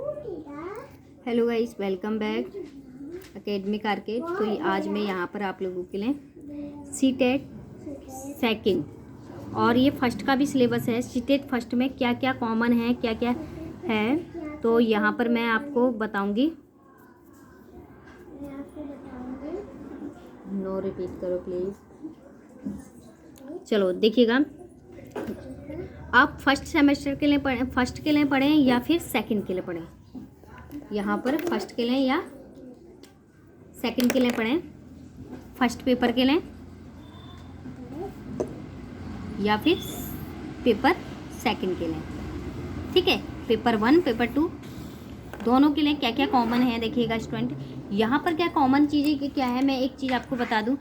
Hello guys, welcome back academic arcade. तो आज मैं यहाँ पर आप लोगों के लिए सीटेट सेकंड और ये फर्स्ट का भी सिलेबस है। सीटेट फर्स्ट में क्या क्या कॉमन है, क्या क्या है, तो यहाँ पर मैं आपको बताऊँगी। नो रिपीट करो प्लीज़। चलो देखिएगा, आप फर्स्ट सेमेस्टर के लिए फर्स्ट के लिए पढ़ें या फिर सेकंड के लिए पढ़ें। यहाँ पर फर्स्ट के लिए या सेकंड के लिए पढ़ें, फर्स्ट पेपर के लिए या फिर पेपर सेकंड के लिए। ठीक है, पेपर 1 पेपर 2 दोनों के लिए क्या क्या कॉमन है देखिएगा स्टूडेंट। यहाँ पर क्या कॉमन चीज़ें क्या है, मैं एक चीज़ आपको बता दूँ।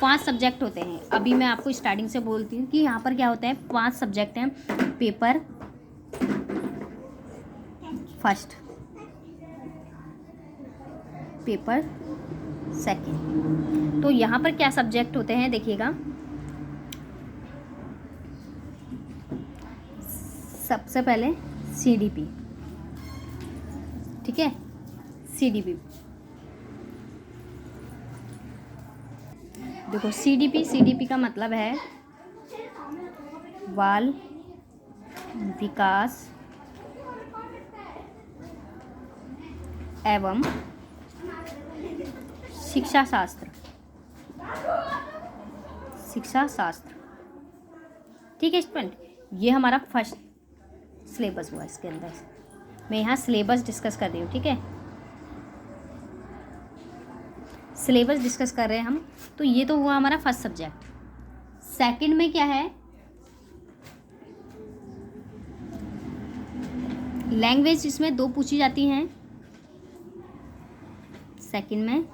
5 सब्जेक्ट होते हैं। अभी मैं आपको स्टार्टिंग से बोलती हूँ कि यहाँ पर क्या होता है, 5 सब्जेक्ट हैं। Paper first, paper second. तो यहाँ पर क्या सब्जेक्ट होते हैं देखिएगा। सबसे पहले सीडीपी, ठीक है, सीडीपी। देखो सीडीपी का मतलब है बाल विकास एवं शिक्षा शास्त्र, ठीक है स्टूडेंट। ये हमारा फर्स्ट सिलेबस हुआ। इसके अंदर मैं यहाँ सिलेबस डिस्कस कर रही हूँ, ठीक है, सिलेबस डिस्कस कर रहे हैं हम। तो ये तो हुआ हमारा फर्स्ट सब्जेक्ट। सेकंड में क्या है, लैंग्वेज। इसमें 2 पूछी जाती हैं सेकंड में,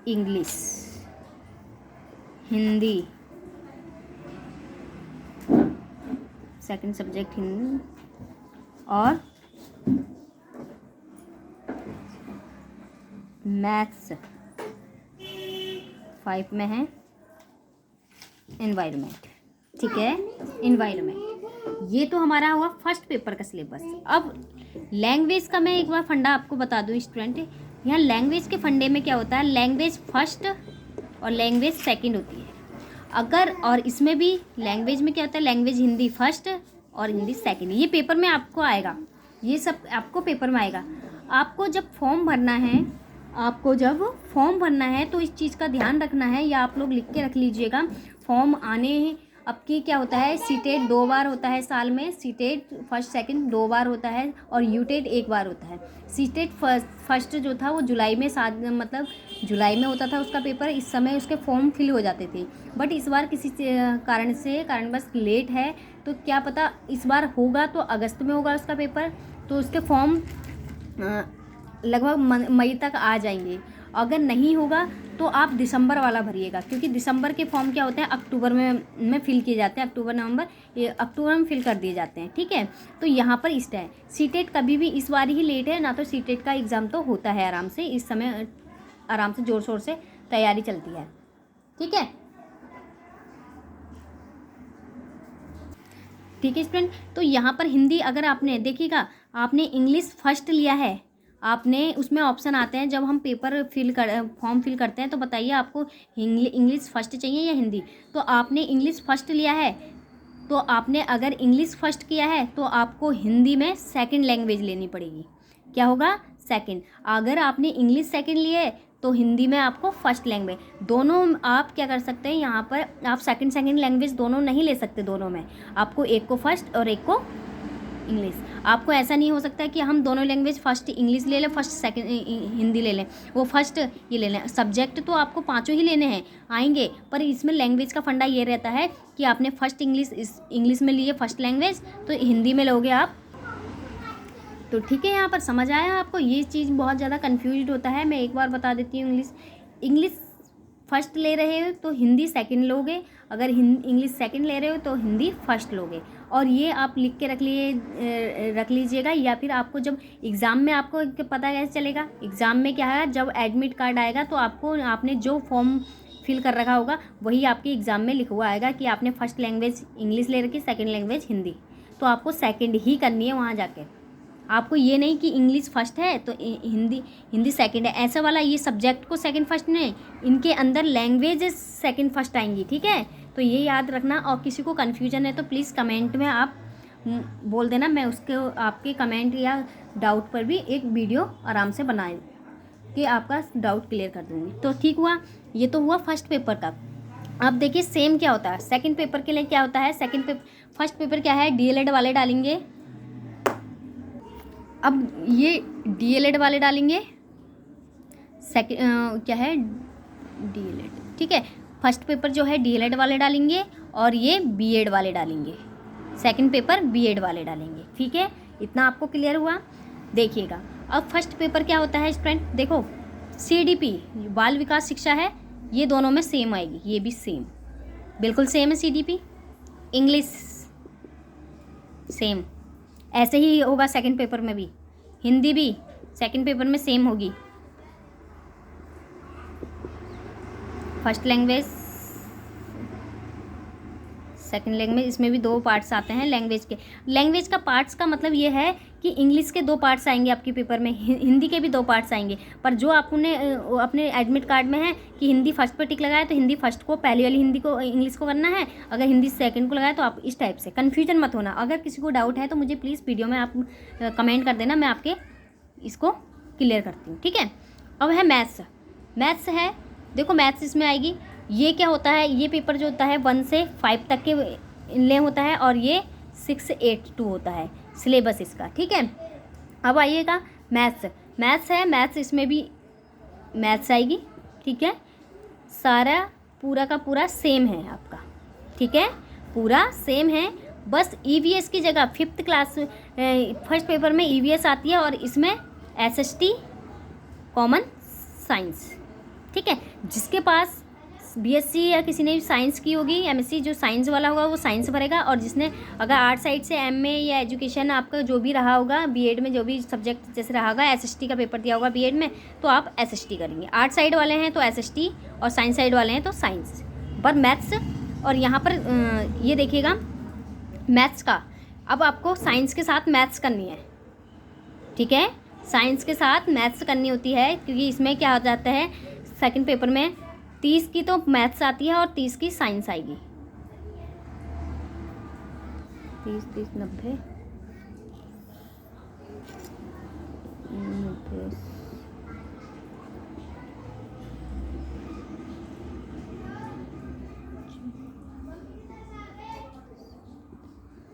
English, Hindi, second subject Hindi, और मैथ्स 5 में है एनवायरनमेंट, ठीक है, एनवायरनमेंट। ये तो हमारा हुआ फर्स्ट पेपर का सिलेबस। अब लैंग्वेज का मैं एक बार फंडा आपको बता दूं स्टूडेंट। यहाँ लैंग्वेज के फंडे में क्या होता है, लैंग्वेज फर्स्ट और लैंग्वेज सेकंड होती है। अगर और इसमें भी लैंग्वेज में क्या होता है, लैंग्वेज हिंदी फर्स्ट और हिंदी सेकंड। ये पेपर में आपको आएगा, ये सब आपको पेपर में आएगा। आपको जब फॉर्म भरना है तो इस चीज़ का ध्यान रखना है, या आप लोग लिख के रख लीजिएगा। फॉर्म आने अब की क्या होता है, सीटेट 2 बार होता है साल में। सीटेट फर्स्ट सेकंड 2 बार होता है और यूटेट 1 बार होता है। सीटेट फर्स्ट जो था वो जुलाई में जुलाई में होता था उसका पेपर। इस समय उसके फॉर्म फिल हो जाते थे, बट इस बार किसी कारणवश लेट है। तो क्या पता इस बार होगा तो अगस्त में होगा उसका पेपर, तो उसके फॉर्म लगभग मई तक आ जाएंगे। अगर नहीं होगा तो आप दिसंबर वाला भरिएगा, क्योंकि दिसंबर के फॉर्म क्या होते हैं, अक्टूबर में फिल किए जाते हैं। अक्टूबर नवंबर ये अक्टूबर में फिल कर दिए जाते हैं, ठीक है। तो यहाँ पर इस है, सीटेट कभी भी इस बार ही लेट है ना, तो सीटेट का एग्ज़ाम तो होता है आराम से। इस समय आराम से ज़ोर शोर से तैयारी चलती है, ठीक है, ठीक है स्टूडेंट। तो यहाँ पर हिंदी अगर आपने देखिएगा, आपने इंग्लिश फर्स्ट लिया है, आपने उसमें ऑप्शन आते हैं जब हम फॉर्म फिल करते हैं, तो बताइए आपको इंग्लिश फर्स्ट चाहिए या हिंदी। तो आपने इंग्लिश फर्स्ट लिया है, तो आपने अगर इंग्लिश फर्स्ट किया है तो आपको हिंदी में सेकंड लैंग्वेज लेनी पड़ेगी। क्या होगा, सेकंड। अगर आपने इंग्लिश सेकंड लिए तो हिंदी में आपको फर्स्ट लैंग्वेज। दोनों आप क्या कर सकते हैं, यहाँ पर आप सेकंड लैंग्वेज दोनों नहीं ले सकते। दोनों में आपको एक को फर्स्ट और एक को इंग्लिश। आपको ऐसा नहीं हो सकता कि हम दोनों लैंग्वेज फर्स्ट इंग्लिश ले लें, फर्स्ट सेकंड हिंदी ले लें, वो फर्स्ट ये ले लें। सब्जेक्ट तो आपको 5 ही लेने हैं, आएंगे, पर इसमें लैंग्वेज का फंडा ये रहता है कि आपने फर्स्ट इंग्लिश में लिए फर्स्ट लैंग्वेज, तो हिंदी में लोगे आप। तो ठीक है, यहाँ पर समझ आया आपको। ये चीज़ बहुत ज़्यादा कन्फ्यूज होता है, मैं एक बार बता देती हूँ। इंग्लिश फर्स्ट ले रहे हो तो हिंदी सेकंड लोगे, अगर इंग्लिश सेकंड ले रहे हो तो हिंदी फर्स्ट लोगे। और ये आप लिख के रख लीजिएगा, या फिर आपको जब एग्ज़ाम में आपको पता कैसे चलेगा। एग्ज़ाम में क्या है, जब एडमिट कार्ड आएगा तो आपने जो फॉर्म फिल कर रखा होगा वही आपके एग्ज़ाम में लिखा हुआ आएगा कि आपने फर्स्ट लैंग्वेज इंग्लिश ले रखी, सेकेंड लैंग्वेज हिंदी। तो आपको सेकंड ही करनी है वहाँ जाके। आपको ये नहीं कि इंग्लिश फर्स्ट है तो हिंदी सेकंड है, ऐसा वाला ये सब्जेक्ट को सेकंड फर्स्ट नहीं, इनके अंदर लैंग्वेज सेकंड फर्स्ट आएंगी, ठीक है। तो ये याद रखना। और किसी को कन्फ्यूजन है तो प्लीज़ कमेंट में आप बोल देना, मैं उसके आपके कमेंट या डाउट पर भी एक वीडियो आराम से बनाए कि आपका डाउट क्लियर कर दूँगी। तो ठीक हुआ, ये तो हुआ फर्स्ट पेपर का। अब देखिए सेम क्या होता है सेकंड पेपर के लिए। क्या होता है फर्स्ट पेपर क्या है, डीएलएड वाले डालेंगे। अब ये डीएलएड वाले डालेंगे, क्या है डीएलएड, ठीक है। फर्स्ट पेपर जो है डीएलएड वाले डालेंगे और ये बीएड वाले डालेंगे। सेकंड पेपर बीएड वाले डालेंगे, ठीक है। इतना आपको क्लियर हुआ। देखिएगा अब फर्स्ट पेपर क्या होता है स्टूडेंट, देखो सीडीपी बाल विकास शिक्षा है, ये दोनों में सेम आएगी, ये भी सेम, बिल्कुल सेम है। सीडीपी इंग्लिश सेम, ऐसे ही होगा सेकंड पेपर में भी। हिंदी भी सेकंड पेपर में सेम होगी। फर्स्ट लैंग्वेज सेकंड लैंग्वेज, इसमें भी 2 पार्ट्स आते हैं लैंग्वेज के। लैंग्वेज का पार्ट्स का मतलब ये है कि इंग्लिश के 2 पार्ट्स आएंगे आपके पेपर में, हिंदी के भी 2 पार्ट्स आएंगे। पर जो आपने अपने एडमिट कार्ड में है कि हिंदी फर्स्ट पर टिक लगाया तो हिंदी फर्स्ट को, पहली वाली हिंदी को इंग्लिश को करना है, अगर हिंदी सेकंड को लगाया तो आप इस टाइप से। कन्फ्यूजन मत होना। अगर किसी को डाउट है तो मुझे प्लीज़ वीडियो में आप कमेंट कर देना, मैं आपके इसको क्लियर करती हूँ, ठीक है। अब है मैथ्स है, देखो मैथ्स इसमें आएगी। ये क्या होता है, ये पेपर जो होता है 1 से 5 तक के ले होता है और ये 6 से 8 2 होता है सिलेबस इसका, ठीक है। अब आइएगा मैथ्स है, मैथ्स इसमें भी मैथ्स आएगी, ठीक है। सारा पूरा का पूरा सेम है आपका, ठीक है, पूरा सेम है। बस ईवीएस की जगह 5th क्लास फर्स्ट पेपर में ईवीएस आती है और इसमें एसएसटी कॉमन साइंस, ठीक है। जिसके पास बीएससी या किसी ने साइंस की होगी, एमएससी जो साइंस वाला होगा वो साइंस भरेगा, और जिसने अगर आर्ट साइड से एमए या एजुकेशन आपका जो भी रहा होगा बीएड में, जो भी सब्जेक्ट जैसे रहा होगा, एसएसटी का पेपर दिया होगा बीएड में तो आप एसएसटी करेंगे। आर्ट साइड वाले हैं तो एसएसटी और साइंस साइड वाले हैं तो साइंस। पर मैथ्स और यहाँ पर ये देखिएगा मैथ्स का, अब आपको साइंस के साथ मैथ्स करनी है, ठीक है। साइंस के साथ मैथ्स करनी होती है क्योंकि इसमें क्या हो जाता है सेकंड पेपर में 30 की तो मैथ्स आती है और 30 की साइंस आएगी। 30 30 90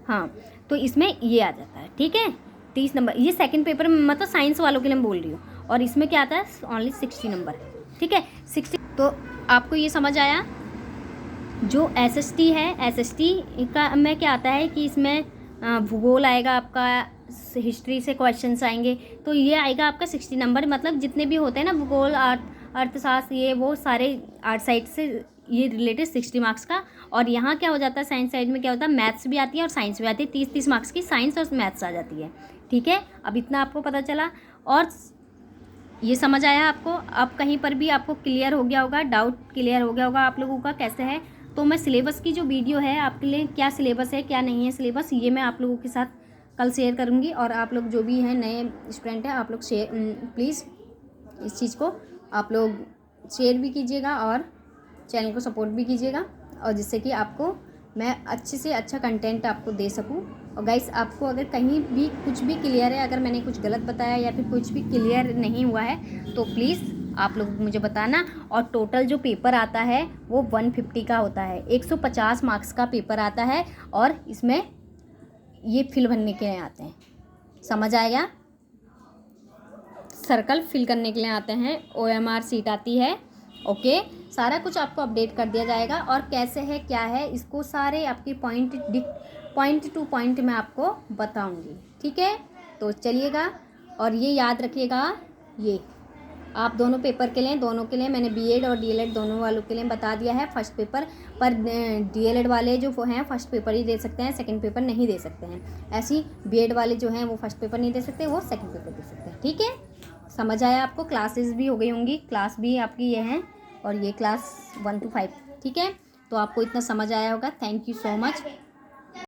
हाँ, तो इसमें ये आ जाता है, ठीक है। 30 नंबर ये सेकंड पेपर में, मतलब साइंस वालों के लिए मैं बोल रही हूँ। और इसमें क्या आता है ओनली 60 नंबर, ठीक है 60। तो आपको ये समझ आया। जो एसएसटी है, एसएसटी का में क्या आता है कि इसमें भूगोल आएगा आपका, हिस्ट्री से क्वेश्चंस आएंगे, तो ये आएगा आपका 60 नंबर। मतलब जितने भी होते हैं ना भूगोल, अर्थशास्त्र, ये वो सारे आर्ट साइड से ये रिलेटेड 60 मार्क्स का। और यहाँ क्या हो जाता है साइंस साइड में क्या होता है, मैथ्स भी आती है और साइंस भी आती है। 30-30 मार्क्स की साइंस और मैथ्स आ जाती है, ठीक है। अब इतना आपको पता चला और ये समझ आया आपको। अब कहीं पर भी आपको क्लियर हो गया होगा, डाउट क्लियर हो गया होगा आप लोगों का कैसे है। तो मैं सिलेबस की जो वीडियो है आपके लिए, क्या सिलेबस है क्या नहीं है सिलेबस, ये मैं आप लोगों के साथ कल शेयर करूँगी। और आप लोग जो भी हैं नए स्टूडेंट हैं, आप लोग प्लीज़ इस चीज़ को आप लोग शेयर भी कीजिएगा और चैनल को सपोर्ट भी कीजिएगा, और जिससे कि आपको मैं अच्छे से अच्छा कंटेंट आपको दे सकूं। और गाइस आपको अगर कहीं भी कुछ भी क्लियर है, अगर मैंने कुछ गलत बताया या फिर कुछ भी क्लियर नहीं हुआ है तो प्लीज़ आप लोग मुझे बताना। और टोटल जो पेपर आता है वो 150 का होता है, 150 मार्क्स का पेपर आता है। और इसमें ये फिल भरने के लिए आते हैं, समझ आएगा, सर्कल फिल करने के लिए आते हैं, OMR सीट आती है, ओके। सारा कुछ आपको अपडेट कर दिया जाएगा और कैसे है क्या है इसको सारे आपके पॉइंट टू पॉइंट मैं आपको बताऊंगी, ठीक है। तो चलिएगा और ये याद रखिएगा, ये आप दोनों पेपर के लिए, दोनों के लिए मैंने बीएड और डीएलएड दोनों वालों के लिए बता दिया है। फर्स्ट पेपर पर डीएलएड वाले जो हैं फर्स्ट पेपर ही दे सकते हैं, सेकंड पेपर नहीं दे सकते हैं। ऐसी बीएड वाले जो हैं वो फर्स्ट पेपर नहीं दे सकते, वो सेकंड पेपर दे सकते हैं, ठीक है। समझ आया आपको। क्लासेस भी हो गई होंगी, क्लास भी आपकी ये हैं और ये क्लास 1 to 5, ठीक है। तो आपको इतना समझ आया होगा। Thank you so much.